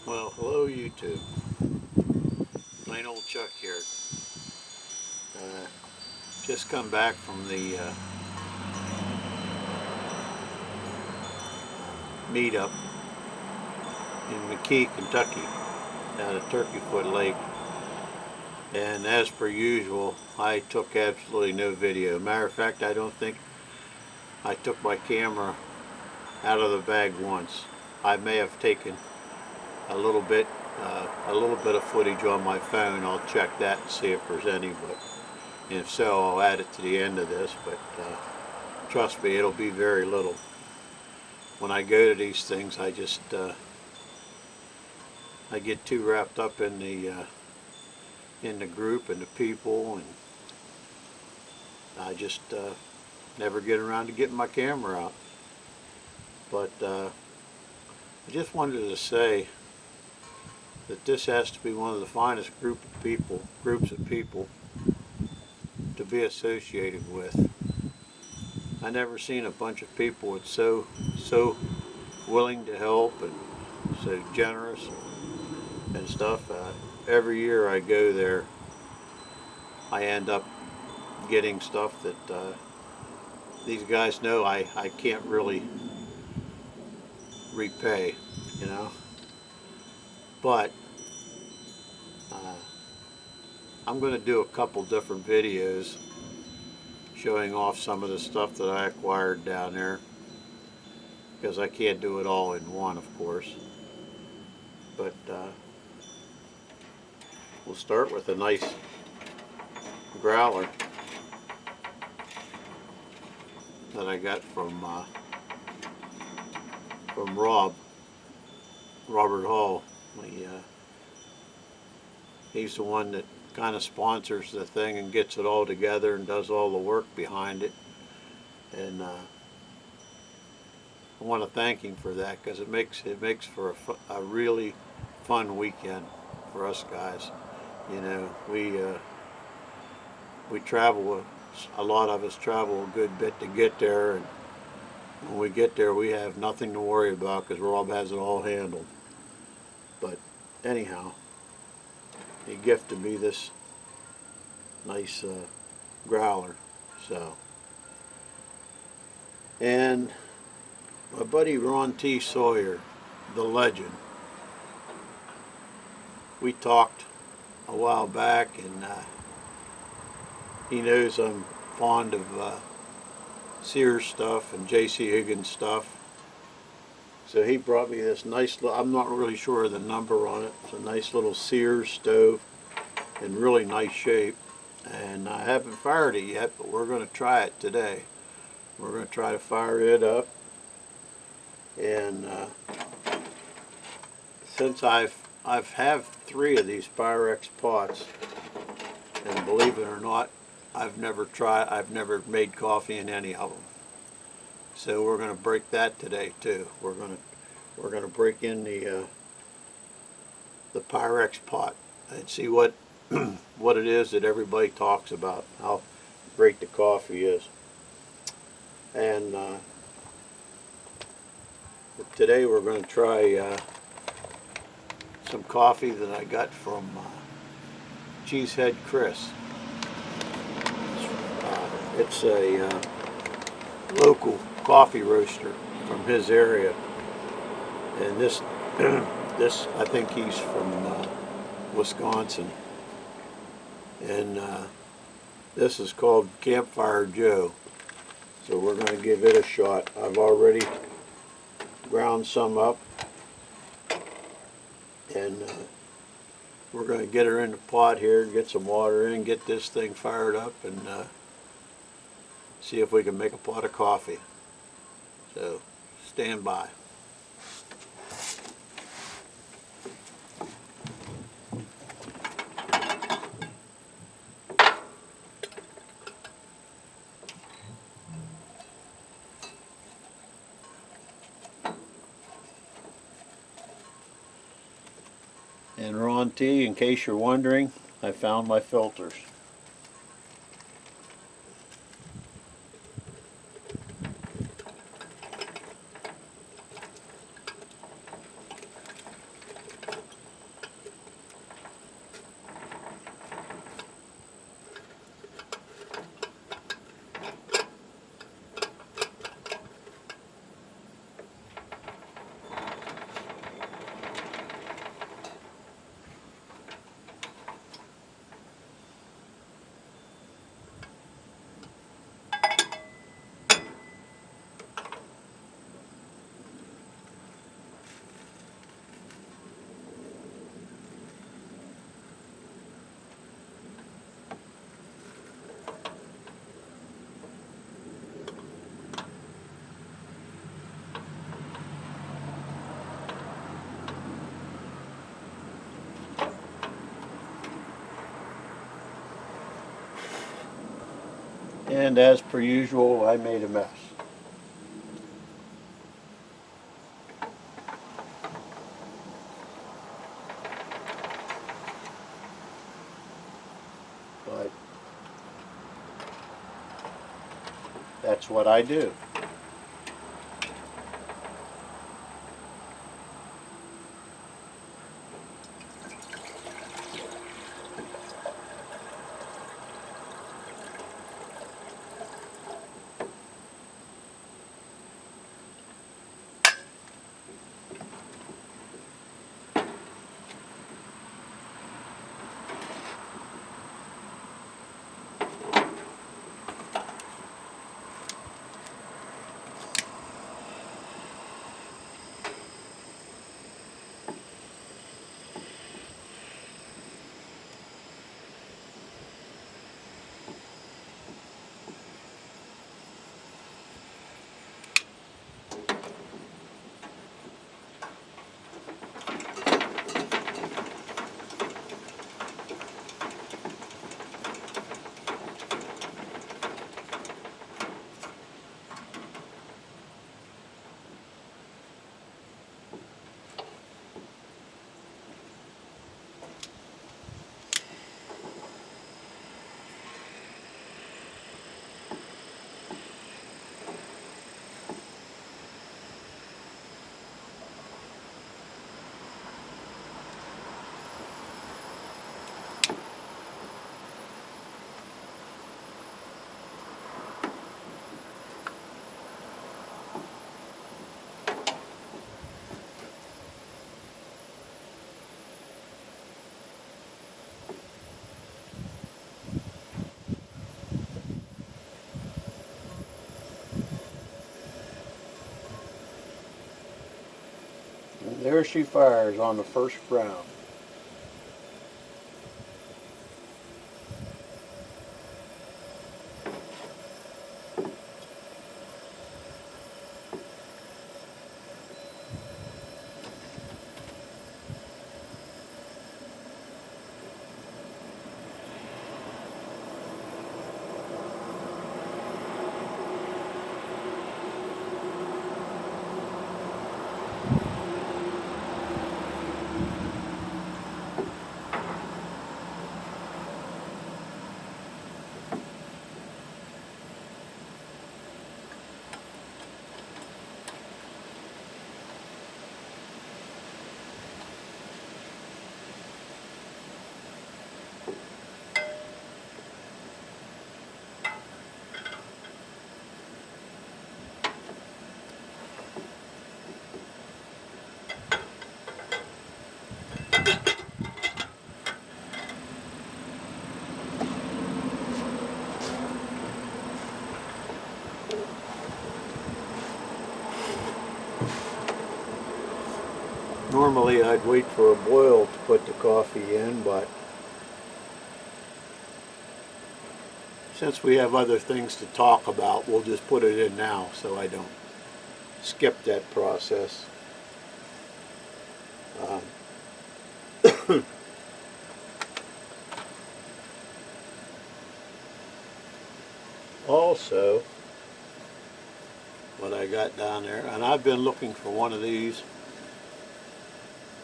Well, hello YouTube. Plain old Chuck here. Just come back from the meetup in McKee, Kentucky, down at Turkey Foot Lake. And as per usual, I took absolutely no video. Matter of fact, I don't think I took my camera out of the bag once. I may have taken a little bit of footage on my phone. I'll check that and see if there's any, but if so, I'll add it to the end of this. But trust me, it'll be very little. When I go to these things, I just I get too wrapped up in the group and the people, and I just never get around to getting my camera out. But I just wanted to say that this has to be one of the finest groups of people to be associated with. I never seen a bunch of people that's so willing to help and so generous and stuff. Every year I go there, I end up getting stuff that these guys know I can't really repay, you know. But I'm going to do a couple different videos showing off some of the stuff that I acquired down there, because I can't do it all in one, of course. But we'll start with a nice growler that I got from Robert Hall. He's the one that kind of sponsors the thing and gets it all together and does all the work behind it. And I want to thank him for that, because it makes for a really fun weekend for us guys. You know, we travel, a lot of us travel a good bit to get there, and when we get there we have nothing to worry about because Rob has it all handled. But anyhow, he gifted me this nice growler. So, and my buddy Ron T. Sawyer, the legend, we talked a while back, and he knows I'm fond of Sears stuff and J.C. Higgins stuff. So he brought me this nice, I'm not really sure of the number on it. It's a nice little Sears stove in really nice shape. And I haven't fired it yet, but we're going to try it today. We're going to try to fire it up. And since I've have 3 of these Pyrex pots, and believe it or not, I've never made coffee in any of them. So we're going to break that today too. We're going to break in the Pyrex pot and see what what it is that everybody talks about, how great the coffee is. And today we're going to try some coffee that I got from Cheesehead Chris. It's a local coffee roaster from his area, and this I think he's from Wisconsin, and this is called Campfire Joe. So we're going to give it a shot. I've already ground some up, and we're going to get her in the pot here, get some water in, get this thing fired up, and see if we can make a pot of coffee. So stand by. And Ron T, in case you're wondering, I found my filters. And as per usual, I made a mess. But that's what I do. And there she fires on the first brown. Normally I'd wait for a boil to put the coffee in, but since we have other things to talk about, we'll just put it in now so I don't skip that process. Also, what I got down there, and I've been looking for one of these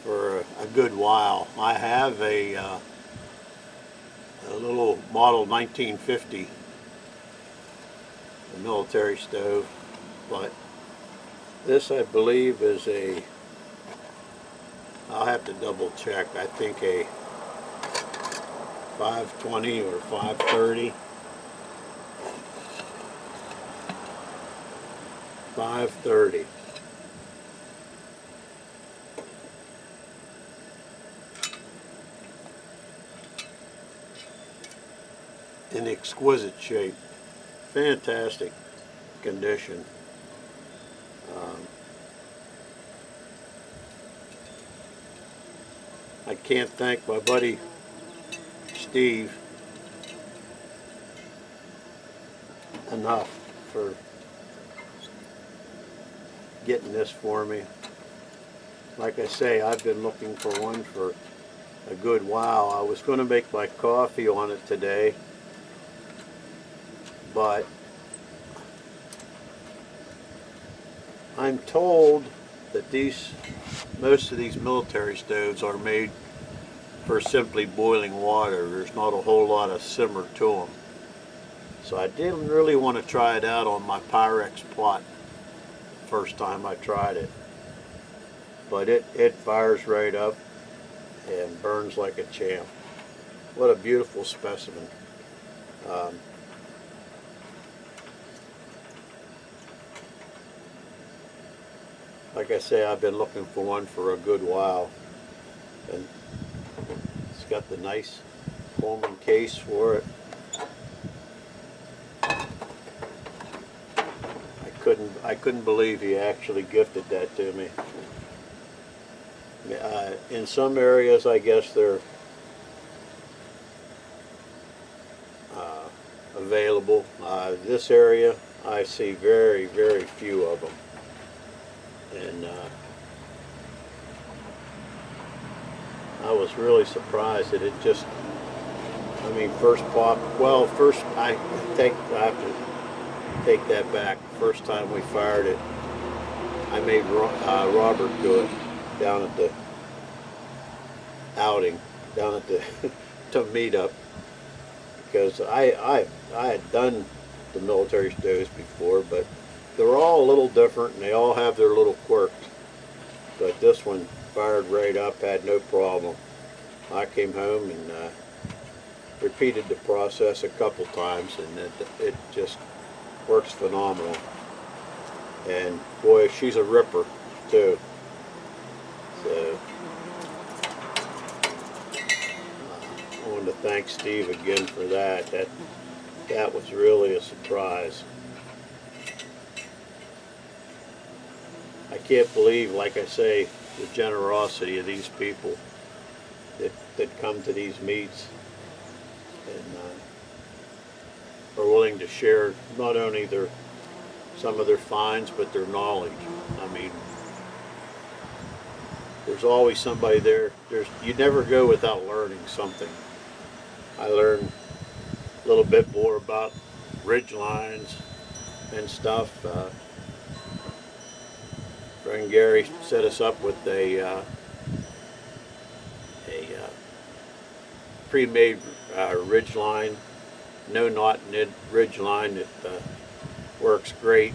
for a good while. I have a little model 1950 military stove, but this I believe is a, I'll have to double check, I think a 520 or 530. 530. In exquisite shape, fantastic condition. I can't thank my buddy Steve enough for getting this for me. Like I say, I've been looking for one for a good while. I was going to make my coffee on it today, but I'm told that most of these military stoves are made for simply boiling water. There's not a whole lot of simmer to them. So I didn't really want to try it out on my Pyrex plot first time I tried it. But it fires right up and burns like a champ. What a beautiful specimen. Like I say, I've been looking for one for a good while, and it's got the nice Coleman case for it. I couldn't believe he actually gifted that to me. In some areas, I guess they're available. This area, I see very, very few of them. And I was really surprised that it just, I mean, first pop, well, first, I have to take that back. First time we fired it, I made Robert do it down at the outing, down at the to meetup, because I had done the military stoves before, but they're all a little different and they all have their little quirks. But this one fired right up, had no problem. I came home and repeated the process a couple times, and it just works phenomenal. And boy, she's a ripper too. So I wanted to thank Steve again for that. That was really a surprise. I can't believe, like I say, the generosity of these people that come to these meets and are willing to share not only some of their finds, but their knowledge. I mean, there's always somebody there. You never go without learning something. I learned a little bit more about ridge lines and stuff. Friend Gary set us up with a pre-made ridge line, no knot knit ridge line that works great.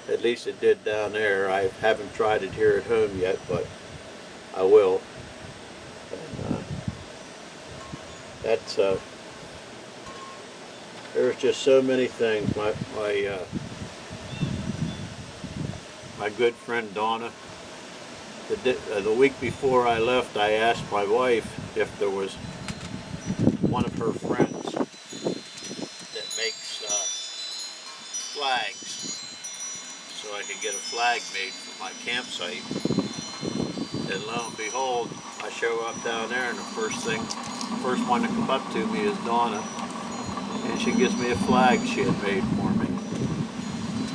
At least it did down there. I haven't tried it here at home yet, but I will. And, there's just so many things. My good friend Donna, the week before I left, I asked my wife if there was one of her friends that makes flags, so I could get a flag made for my campsite. And lo and behold, I show up down there, and the first one to come up to me is Donna, and she gives me a flag she had made for me.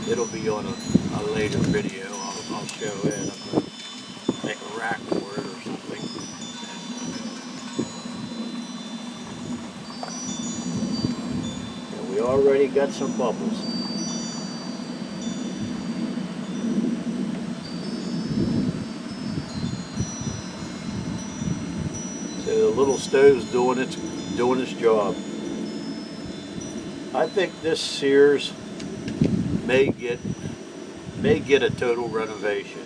It'll be on a later video. I'll show it. I'm going to make a rack for it or something. And we already got some bubbles. So the little stove's doing its job. I think this Sears may get a total renovation.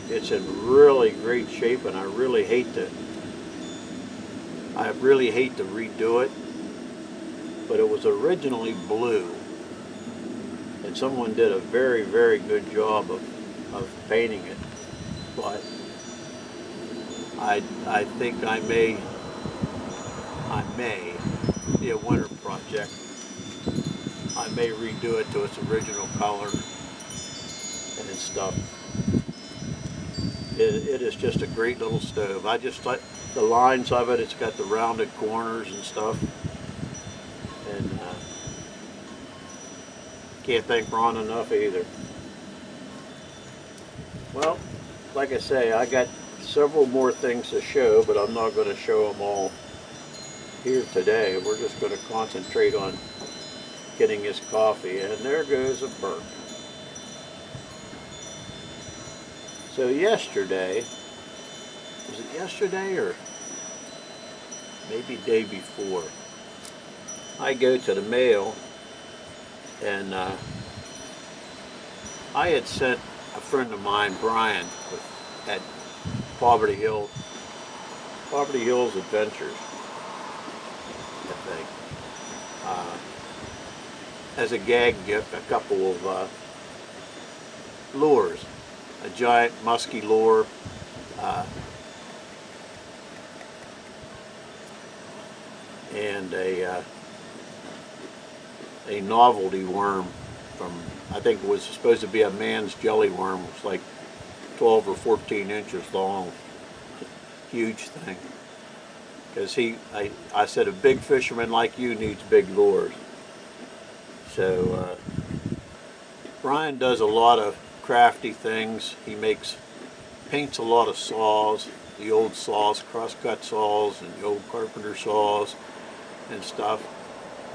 It's in really great shape, and I really hate to redo it. But it was originally blue, and someone did a very, very good job of painting it. But I think I may be a winter project. I may redo it to its original color and stuff. It is just a great little stove. I just like the lines of it. It's got the rounded corners and stuff. And can't thank Ron enough either. Well, like I say, I got several more things to show, but I'm not going to show them all here today. We're just going to concentrate on getting his coffee, and there goes a bird. So yesterday, was it yesterday or maybe day before, I go to the mail, and I had sent a friend of mine, Brian, at Poverty Hills Adventures, I think, as a gag gift, a couple of lures, a giant musky lure, and a novelty worm from, I think it was supposed to be a man's jelly worm. It was like 12 or 14 inches long. Huge thing. Because I said a big fisherman like you needs big lures. So Brian does a lot of crafty things. He paints a lot of saws, the old saws, crosscut saws, and the old carpenter saws and stuff.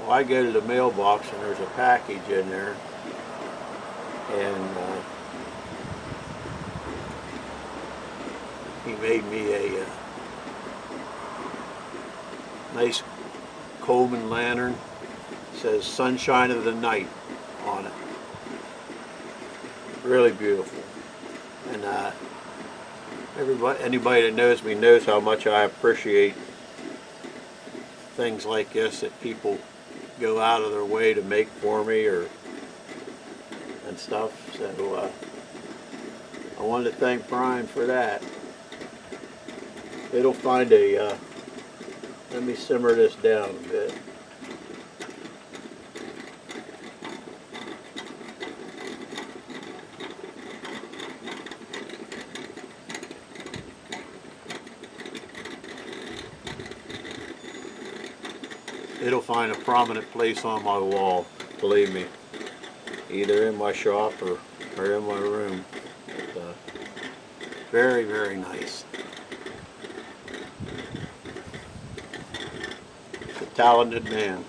Well, I go to the mailbox and there's a package in there, and he made me a nice Coleman lantern. It says "Sunshine of the Night" on it. Really beautiful. And anybody that knows me knows how much I appreciate things like this that people go out of their way to make for me and stuff. So I wanted to thank Brian for that. It'll find a let me simmer this down a bit. It'll find a prominent place on my wall, believe me, either in my shop or in my room. But, very, very nice. It's a talented man.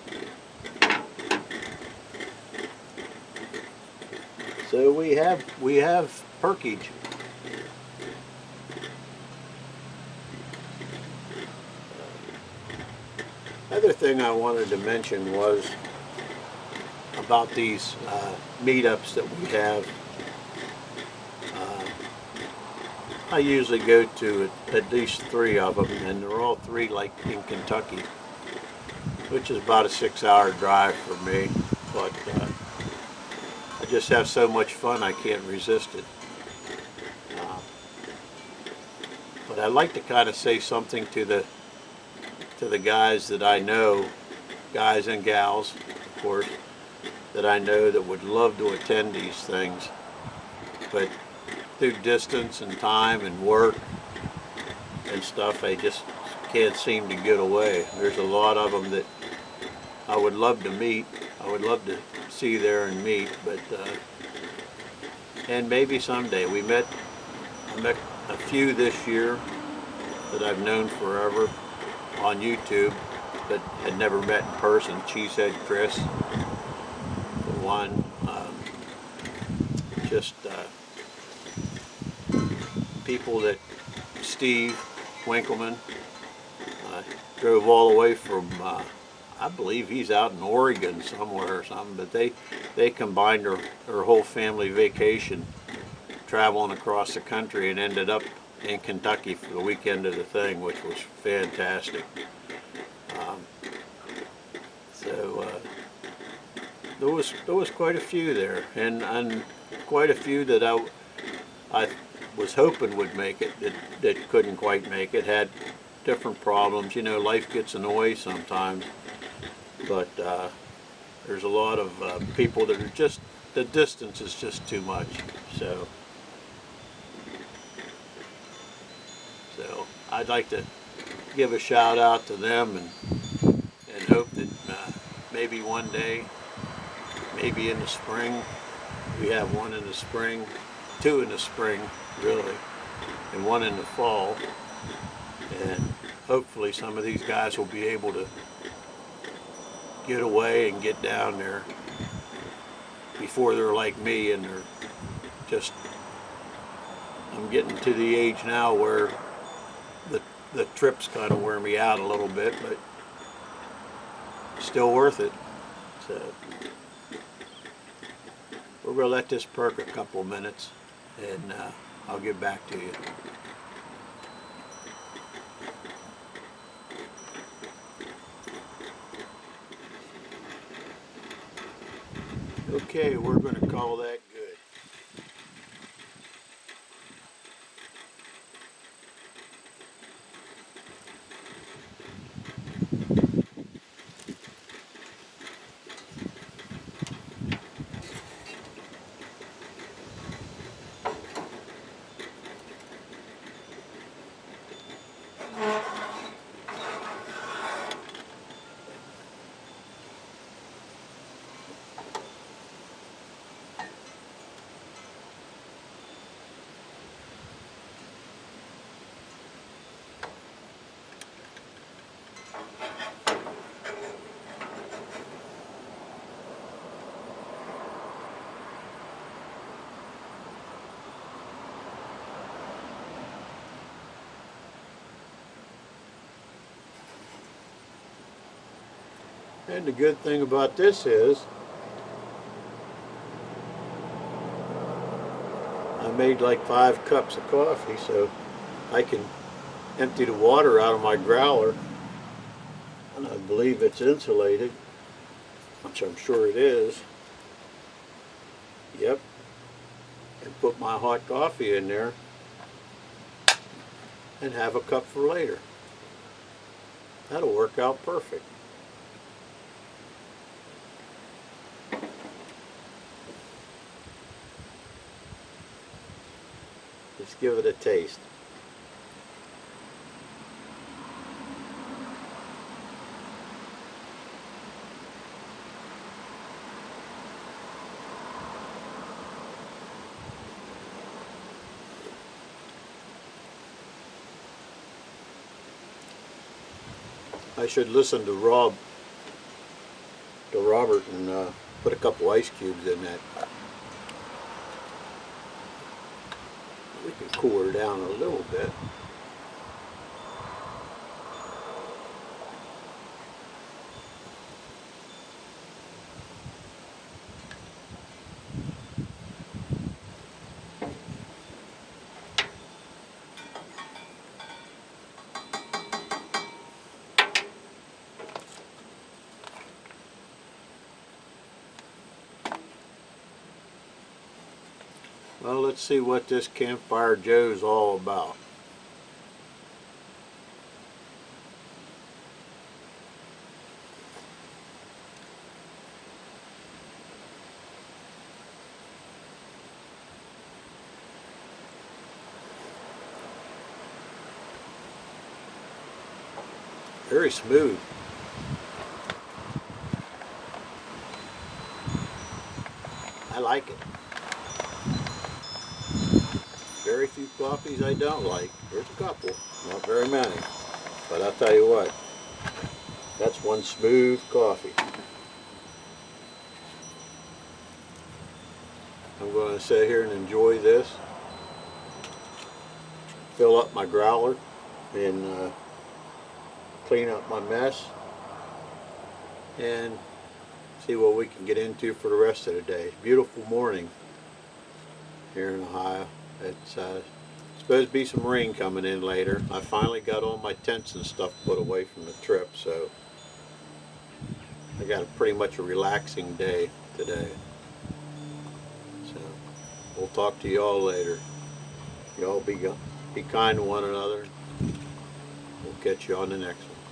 So we have perkage. Other thing I wanted to mention was about these meetups that we have. I usually go to at least 3 of them, and they're all 3 like in Kentucky, which is about a 6-hour drive for me, but I just have so much fun I can't resist it. But I'd like to kind of say something to the guys that I know, guys and gals, of course, that I know that would love to attend these things, but through distance and time and work and stuff, they just can't seem to get away. There's a lot of them that I would love to meet. I would love to see there and meet, but and maybe someday. I met a few this year that I've known forever on YouTube, but had never met in person. Cheesehead Chris, for one. Just people that Steve Winkleman drove all the way from, I believe he's out in Oregon somewhere or something, but they combined their whole family vacation traveling across the country and ended up in Kentucky for the weekend of the thing, which was fantastic. So there was quite a few there, and quite a few that I was hoping would make it that couldn't quite make it. Had different problems. You know, life gets in the way sometimes, but there's a lot of people that are just, the distance is just too much. So I'd like to give a shout out to them and hope that maybe one day, maybe in the spring, we have one in the spring, 2 in the spring really, and 1 in the fall, and hopefully some of these guys will be able to get away and get down there before they're like me and they're just, I'm getting to the age now where the trips kind of wear me out a little bit, but still worth it. So we're going to let this perk a couple of minutes, and I'll get back to you. Okay, we're going to call that good. And the good thing about this is I made like 5 cups of coffee, so I can empty the water out of my growler, and I believe it's insulated, which I'm sure it is. Yep. And put my hot coffee in there and have a cup for later. That'll work out perfect. Let's give it a taste. I should listen to Robert, and put a couple ice cubes in that. We can cool her down a little bit. Well, let's see what this Campfire Joe's all about. Very smooth. I like it. Very few coffees I don't like. There's a couple, not very many. But I'll tell you what, that's one smooth coffee. I'm going to sit here and enjoy this, fill up my growler, and clean up my mess, and see what we can get into for the rest of the day. Beautiful morning here in Ohio. It's supposed to be some rain coming in later. I finally got all my tents and stuff put away from the trip, so I got pretty much a relaxing day today. So we'll talk to y'all later. Y'all be kind to one another. We'll catch you on the next one.